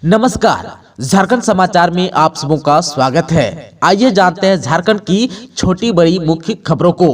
नमस्कार, झारखंड समाचार में आप सबों का स्वागत है। आइए जानते हैं झारखंड की छोटी बड़ी मुख्य खबरों को।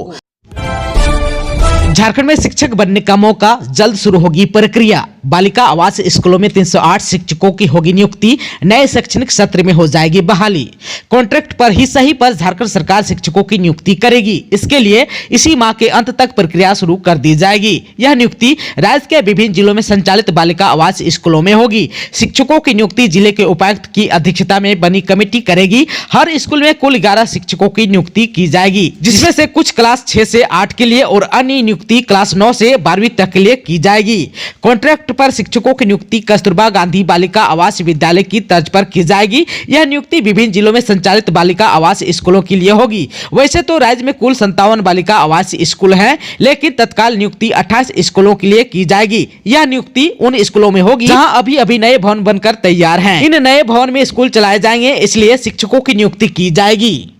झारखंड में शिक्षक बनने का मौका, जल्द शुरू होगी प्रक्रिया। बालिका आवास स्कूलों में 308 शिक्षकों की होगी नियुक्ति। नए शैक्षणिक सत्र में हो जाएगी बहाली। कॉन्ट्रैक्ट पर ही सही पर झारखंड सरकार शिक्षकों की नियुक्ति करेगी। इसके लिए इसी माह के अंत तक प्रक्रिया शुरू कर दी जाएगी। यह नियुक्ति राज्य के विभिन्न जिलों में संचालित बालिका आवास स्कूलों में होगी। शिक्षकों की नियुक्ति जिले के उपायुक्त की अध्यक्षता में बनी कमेटी करेगी। हर स्कूल में कुल 11 शिक्षकों की नियुक्ति की जाएगी, जिसमें से कुछ क्लास 6 से 8 के लिए और अन्य नियुक्ति क्लास 9 से 12वीं तक के लिए की जाएगी। कॉन्ट्रैक्ट पर शिक्षकों की नियुक्ति कस्तूरबा गांधी बालिका आवास विद्यालय की तर्ज पर की जाएगी। यह नियुक्ति विभिन्न जिलों में संचालित बालिका आवास स्कूलों के लिए होगी। वैसे तो राज्य में कुल 57 बालिका आवास स्कूल हैं, लेकिन तत्काल नियुक्ति 28 स्कूलों के लिए की जाएगी। यह नियुक्ति उन स्कूलों में होगी जहां अभी नए भवन बनकर तैयार हैं। इन नए भवन में स्कूल चलाए जाएंगे, इसलिए शिक्षकों की नियुक्ति की जाएगी।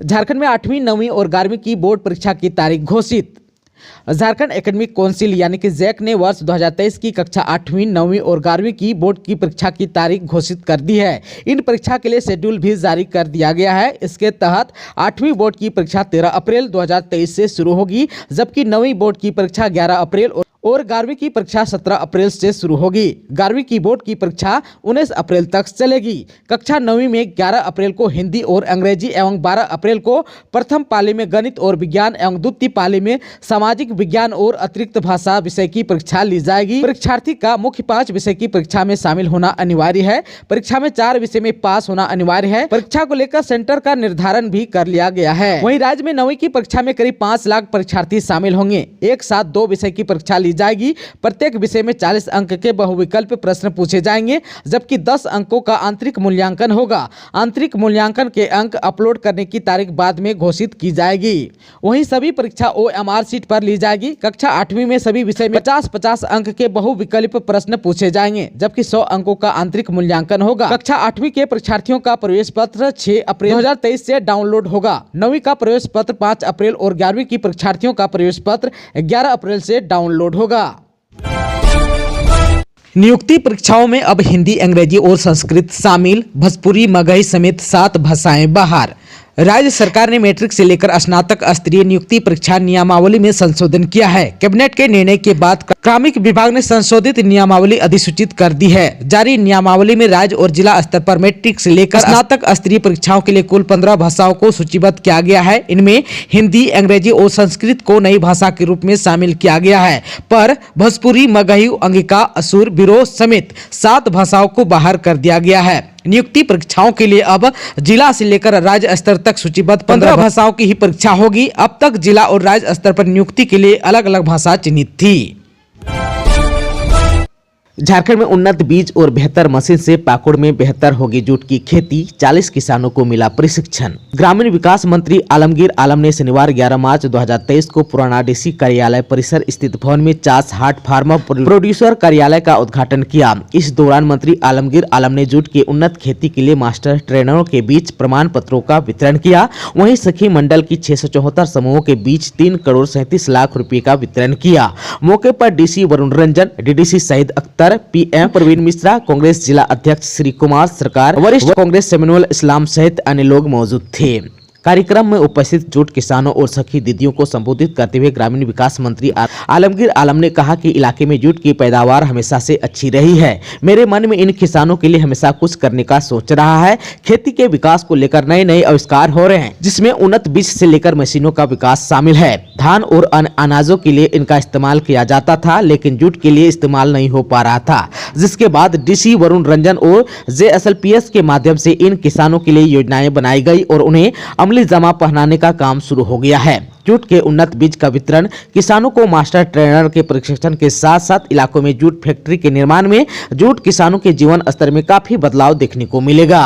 झारखंड में 8वीं, 9वीं और 11वीं की बोर्ड परीक्षा की तारीख घोषित। झारखंड एकेडमिक काउंसिल यानी कि जैक ने वर्ष 2023 की कक्षा 8वीं, 9वीं और 11वीं की बोर्ड की परीक्षा की तारीख घोषित कर दी है। इन परीक्षा के लिए शेड्यूल भी जारी कर दिया गया है। इसके तहत 8वीं बोर्ड की परीक्षा 13 अप्रैल 2023 से शुरू होगी, जबकि 9वीं बोर्ड की परीक्षा 11 अप्रैल और 11वीं की परीक्षा 17 अप्रैल से शुरू होगी। 11वीं की बोर्ड की परीक्षा 19 अप्रैल तक चलेगी। कक्षा 9वीं में 11 अप्रैल को हिंदी और अंग्रेजी एवं 12 अप्रैल को प्रथम पाली में गणित और विज्ञान एवं द्वितीय पाली में सामाजिक विज्ञान और अतिरिक्त भाषा विषय की परीक्षा ली जाएगी। परीक्षार्थी का मुख्य 5 विषय की परीक्षा में शामिल होना अनिवार्य है। परीक्षा में 4 विषय में पास होना अनिवार्य है। परीक्षा को लेकर सेंटर का निर्धारण भी कर लिया गया है। वहीं राज्य में 9वीं की परीक्षा में करीब 5 लाख परीक्षार्थी शामिल होंगे। एक साथ 2 विषय की परीक्षा जाएगी। प्रत्येक विषय में 40 अंक के बहुविकल्प प्रश्न पूछे जाएंगे, जबकि 10 अंकों का आंतरिक मूल्यांकन होगा। आंतरिक मूल्यांकन के अंक अपलोड करने की तारीख बाद में घोषित की जाएगी। वहीं सभी परीक्षा OMR सीट पर ली जाएगी। कक्षा 8वीं में सभी विषय में 50-50 अंक के बहुविकल्प प्रश्न पूछे जाएंगे, जबकि 100 अंकों का आंतरिक मूल्यांकन होगा। कक्षा 8वीं के परीक्षार्थियों का प्रवेश पत्र 6 अप्रैल 2023 से डाउनलोड होगा। 9वीं का प्रवेश पत्र 5 अप्रैल और 11वीं की परीक्षार्थियों का प्रवेश पत्र 11 अप्रैल से डाउनलोड होगा। नियुक्ति परीक्षाओं में अब हिंदी, अंग्रेजी और संस्कृत शामिल। भोजपुरी, मगही समेत 7 भाषाएं बाहर। राज्य सरकार ने मैट्रिक से लेकर स्नातक स्तरीय नियुक्ति परीक्षा नियमावली में संशोधन किया है। कैबिनेट के निर्णय के बाद क्रमिक विभाग ने संशोधित नियमावली अधिसूचित कर दी है। जारी नियमावली में राज्य और जिला स्तर पर मैट्रिक से लेकर स्नातक स्तरीय परीक्षाओं के लिए कुल 15 भाषाओं को सूचीबद्ध किया गया है। इनमें हिंदी, अंग्रेजी और संस्कृत को नई भाषा के रूप में शामिल किया गया है, पर भोजपुरी, मगही, अंगिका, असुर, बिरो समेत 7 भाषाओं को बाहर कर दिया गया है। नियुक्ति परीक्षाओं के लिए अब जिला से लेकर राज्य स्तर तक सूचीबद्ध 15 भाषाओं की ही परीक्षा होगी। अब तक जिला और राज्य स्तर पर नियुक्ति के लिए अलग अलग भाषा चिन्हित थी। झारखंड में उन्नत बीज और बेहतर मशीन से पाकुड़ में बेहतर होगी जूट की खेती। 40 किसानों को मिला प्रशिक्षण। ग्रामीण विकास मंत्री आलमगीर आलम ने शनिवार 11 मार्च 2023 को पुराना डीसी कार्यालय परिसर स्थित भवन में चास हाट फार्मा प्रोड्यूसर कार्यालय का उद्घाटन किया। इस दौरान मंत्री आलमगीर आलम ने जूट की उन्नत खेती के लिए मास्टर ट्रेनरों के बीच प्रमाण पत्रों का वितरण किया। वहीं सखी मंडल की 674 समूहों के बीच 3 करोड़ 37 लाख रुपए का वितरण किया। मौके पर डीसी वरुण रंजन, डीडीसी शहीद अख्तर, PM प्रवीण मिश्रा, कांग्रेस जिला अध्यक्ष श्री कुमार सरकार, वरिष्ठ कांग्रेस सेमिनुल इस्लाम सहित अन्य लोग मौजूद थे। कार्यक्रम में उपस्थित जूट किसानों और सखी दीदियों को संबोधित करते हुए ग्रामीण विकास मंत्री आलमगीर आलम ने कहा कि इलाके में जूट की पैदावार हमेशा से अच्छी रही है। मेरे मन में इन किसानों के लिए हमेशा कुछ करने का सोच रहा है। खेती के विकास को लेकर नए नए आविष्कार हो रहे हैं, जिसमें उन्नत बीज से लेकर मशीनों का विकास शामिल है। धान और अनाजों के लिए इनका इस्तेमाल किया जाता था, लेकिन जूट के लिए इस्तेमाल नहीं हो पा रहा था, जिसके बाद डीसी वरुण रंजन और JSLPS के माध्यम से इन किसानों के लिए योजनाएं बनाई गई और उन्हें अमली जमा पहनाने का काम शुरू हो गया है। जूट के उन्नत बीज का वितरण, किसानों को मास्टर ट्रेनर के प्रशिक्षण के साथ साथ इलाकों में जूट फैक्ट्री के निर्माण में जूट किसानों के जीवन स्तर में काफी बदलाव देखने को मिलेगा।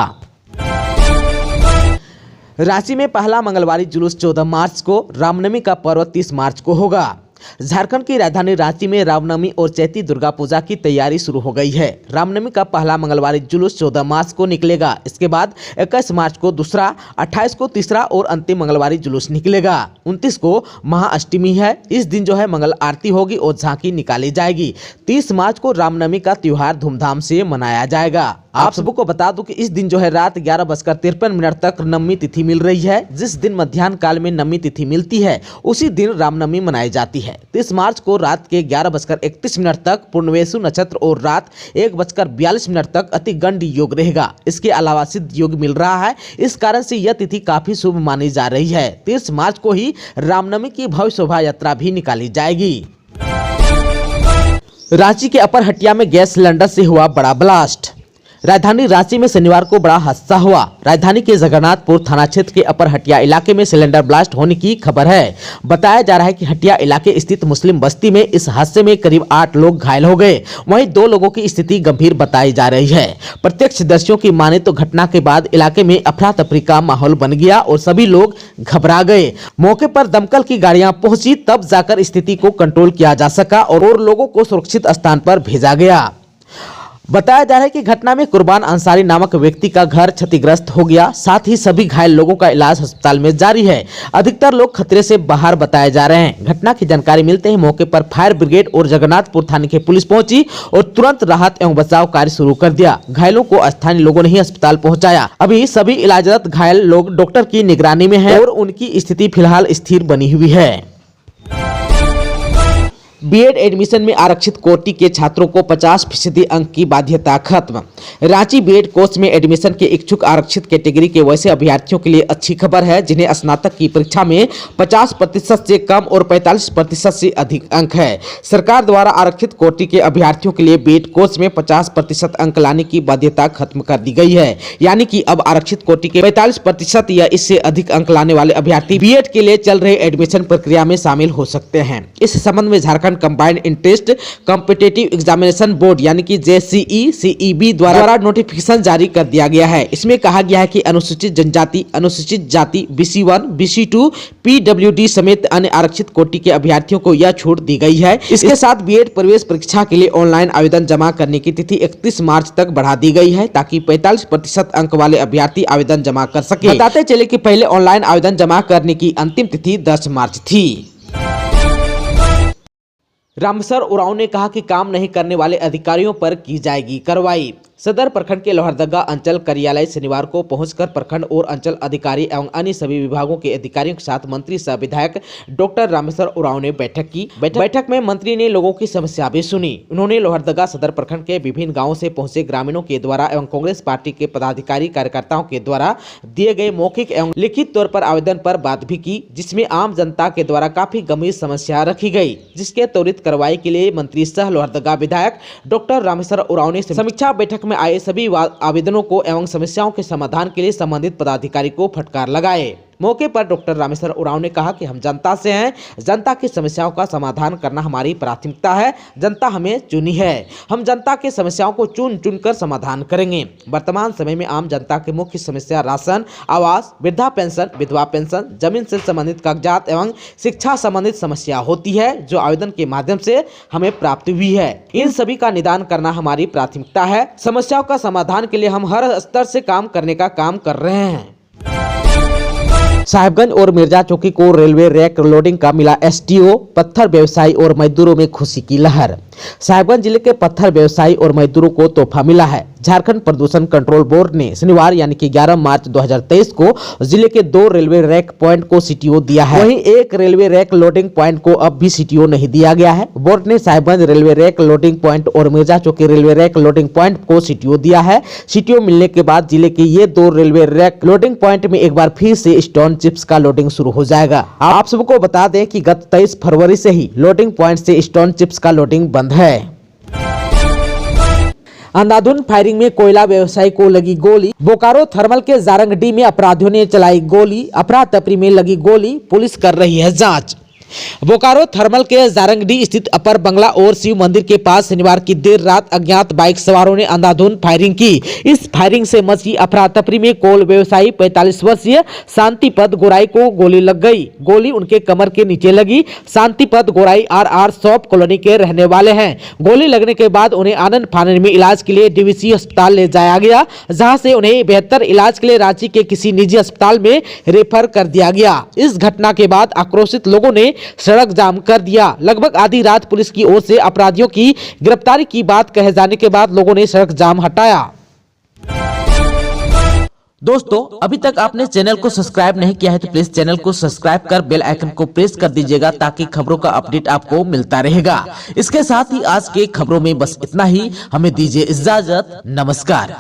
रांची में पहला मंगलवारी जुलूस 14 मार्च को, रामनवमी का पर्व 30 मार्च को होगा। झारखंड की राजधानी रांची में रामनवमी और चैती दुर्गा पूजा की तैयारी शुरू हो गई है। रामनवमी का पहला मंगलवारी जुलूस 14 मार्च को निकलेगा। इसके बाद 21 मार्च को दूसरा, 28 को तीसरा और अंतिम मंगलवारी जुलूस निकलेगा। 29 को महाअष्टमी है। इस दिन जो है मंगल आरती होगी और झांकी निकाली जाएगी। 30 मार्च को रामनवमी का त्योहार धूमधाम से मनाया जाएगा। आप सबको बता दूं कि इस दिन जो है रात 11:53 तक नवमी तिथि मिल रही है। जिस दिन मध्याह्न काल में नवमी तिथि मिलती है उसी दिन रामनवमी मनाई जाती है। 30 मार्च को रात के 11:31 तक पूर्णवेशु नक्षत्र और रात 1:42 तक अतिगंड योग रहेगा। इसके अलावा सिद्ध योग मिल रहा है। इस कारण से यह तिथि काफी शुभ मानी जा रही है। 30 मार्च को ही रामनवमी की भव्य शोभा यात्रा भी निकाली जाएगी। रांची के अपर हटिया में गैस सिलेंडर से हुआ बड़ा ब्लास्ट। राजधानी रांची में शनिवार को बड़ा हादसा हुआ। राजधानी के जगन्नाथपुर थाना क्षेत्र के अपर हटिया इलाके में सिलेंडर ब्लास्ट होने की खबर है। बताया जा रहा है कि हटिया इलाके स्थित मुस्लिम बस्ती में इस हादसे में करीब 8 लोग घायल हो गए। वहीं 2 लोगों की स्थिति गंभीर बताई जा रही है। प्रत्यक्षदर्शियों की माने तो घटना के बाद इलाके में अफरा तफरी का माहौल बन गया और सभी लोग घबरा गए। मौके पर दमकल की गाड़ियां पहुंची, तब जाकर स्थिति को कंट्रोल किया जा सका और लोगों को सुरक्षित स्थान पर भेजा गया। बताया जा रहा है कि घटना में कुर्बान अंसारी नामक व्यक्ति का घर क्षतिग्रस्त हो गया। साथ ही सभी घायल लोगों का इलाज अस्पताल में जारी है। अधिकतर लोग खतरे से बाहर बताए जा रहे हैं। घटना की जानकारी मिलते ही मौके पर फायर ब्रिगेड और जगन्नाथपुर थाने की पुलिस पहुंची और तुरंत राहत एवं बचाव कार्य शुरू कर दिया। घायलों को स्थानीय लोगों ने ही अस्पताल पहुँचाया। अभी सभी इलाजरत घायल लोग डॉक्टर की निगरानी में है और उनकी स्थिति फिलहाल स्थिर बनी हुई है। बीएड एडमिशन में आरक्षित कोटि के छात्रों को 50% अंक की बाध्यता खत्म। रांची बीएड कोर्स में एडमिशन के इच्छुक आरक्षित कैटेगरी के वैसे अभ्यर्थियों के लिए अच्छी खबर है जिन्हें स्नातक की परीक्षा में 50% से कम और 45% से अधिक अंक है। सरकार द्वारा आरक्षित कोटि के अभ्यर्थियों के लिए बीएड कोर्स में 50% अंक लाने की बाध्यता खत्म कर दी गई है। यानी कि अब आरक्षित कोटि के 45% या इससे अधिक अंक लाने वाले अभ्यर्थी बीएड के लिए चल रहे एडमिशन प्रक्रिया में शामिल हो सकते हैं। इस संबंध में Jharkhand combined interest competitive examination board यानी कि JCE CEB द्वारा नोटिफिकेशन जारी कर दिया गया है। इसमें कहा गया है कि अनुसूचित जनजाति, अनुसूचित जाति, BC1, BC2, PWD समेत अन्य आरक्षित कोटि के अभ्यर्थियों को यह छूट दी गई है। इसके साथ बीएड प्रवेश परीक्षा के लिए ऑनलाइन आवेदन जमा करने की तिथि 31 मार्च तक बढ़ा दी गई है ताकि 45% अंक वाले अभ्यर्थी आवेदन जमा कर सके। बताते चले कि पहले ऑनलाइन आवेदन जमा करने की अंतिम तिथि 10 मार्च थी। रामेश्वर उरांव ने कहा कि काम नहीं करने वाले अधिकारियों पर की जाएगी कार्रवाई। सदर प्रखंड के लोहरदगा अंचल कार्यालय शनिवार को पहुंचकर प्रखंड और अंचल अधिकारी एवं अन्य सभी विभागों के अधिकारियों के साथ मंत्री सह विधायक डॉक्टर रामेश्वर उरांव ने बैठक की। बैठक में मंत्री ने लोगों की समस्या भी सुनी। उन्होंने लोहरदगा सदर प्रखंड के विभिन्न गाँवों से पहुंचे ग्रामीणों के द्वारा एवं कांग्रेस पार्टी के पदाधिकारी कार्यकर्ताओं के द्वारा दिए गए मौखिक एवं लिखित तौर पर आवेदन पर बात भी की, जिसमें आम जनता के द्वारा काफी गंभीर समस्या रखी गई, जिसके त्वरित कार्रवाई के लिए मंत्री सह लोहरदगा विधायक डॉक्टर रामेश्वर उरांव ने समीक्षा बैठक में आए सभी आवेदनों को एवं समस्याओं के समाधान के लिए संबंधित पदाधिकारी को फटकार लगाए। मौके पर डॉक्टर रामेश्वर उरांव ने कहा कि हम जनता से हैं, जनता की समस्याओं का समाधान करना हमारी प्राथमिकता है। जनता हमें चुनी है, हम जनता के समस्याओं को चुन चुन कर समाधान करेंगे। वर्तमान समय में आम जनता की मुख्य समस्या राशन, आवास, वृद्धा पेंशन, विधवा पेंशन, जमीन से संबंधित कागजात एवं शिक्षा संबंधित समस्या होती है जो आवेदन के माध्यम से हमें प्राप्त हुई है। इन सभी का निदान करना हमारी प्राथमिकता है। समस्याओं का समाधान के लिए हम हर स्तर से काम करने का काम कर रहे हैं। साहिबगंज और मिर्जा चौकी को रेलवे रैक लोडिंग का मिला STO। पत्थर व्यवसायी और मजदूरों में खुशी की लहर। साहिबगंज जिले के पत्थर व्यवसायी और मजदूरों को तोहफा मिला है। झारखंड प्रदूषण कंट्रोल बोर्ड ने शनिवार यानी कि 11 मार्च 2023 को जिले के 2 रेलवे रैक पॉइंट को CTO दिया है। वहीं एक रेलवे रैक लोडिंग पॉइंट को अब भी CTO नहीं दिया गया है। बोर्ड ने Sahibganj railway rake loading point और Mirza Chowki railway rake loading point को CTO दिया है। CTO मिलने के बाद जिले के ये 2 रेलवे रैक लोडिंग पॉइंट में एक बार फिर से स्टोन चिप्स का लोडिंग शुरू हो जाएगा। आप सबको बता दें कि गत 23 फरवरी से ही लोडिंग पॉइंट से स्टोन चिप्स का लोडिंग बंद है। अंधाधुंध फायरिंग में कोयला व्यवसायी को लगी गोली। बोकारो थर्मल के जारंगडी में अपराधियों ने चलाई गोली। अफरा तफरी में लगी गोली, पुलिस कर रही है जांच। बोकारो थर्मल के जारंगडी स्थित अपर बंगला और शिव मंदिर के पास शनिवार की देर रात अज्ञात बाइक सवारों ने अंधाधुंध फायरिंग की। इस फायरिंग से मची अफरा तफरी में कोल व्यवसायी 45 वर्षीय शांतिपद गोराई को गोली लग गई। गोली उनके कमर के नीचे लगी। शांतिपद गोराई RR शॉप कॉलोनी के रहने वाले हैं। गोली लगने के बाद उन्हें आनंद फानन में इलाज के लिए DVC अस्पताल ले जाया गया, जहां से उन्हें बेहतर इलाज के लिए रांची के किसी निजी अस्पताल में रेफर कर दिया गया। इस घटना के बाद आक्रोशित लोगों ने सड़क जाम कर दिया। लगभग आधी रात पुलिस की ओर से अपराधियों की गिरफ्तारी की बात कहे जाने के बाद लोगों ने सड़क जाम हटाया। दोस्तों, अभी तक आपने चैनल को सब्सक्राइब नहीं किया है तो प्लीज चैनल को सब्सक्राइब कर बेल आइकन को प्रेस कर दीजिएगा, ताकि खबरों का अपडेट आपको मिलता रहेगा। इसके साथ ही आज के खबरों में बस इतना ही। हमें दीजिए इजाजत। नमस्कार।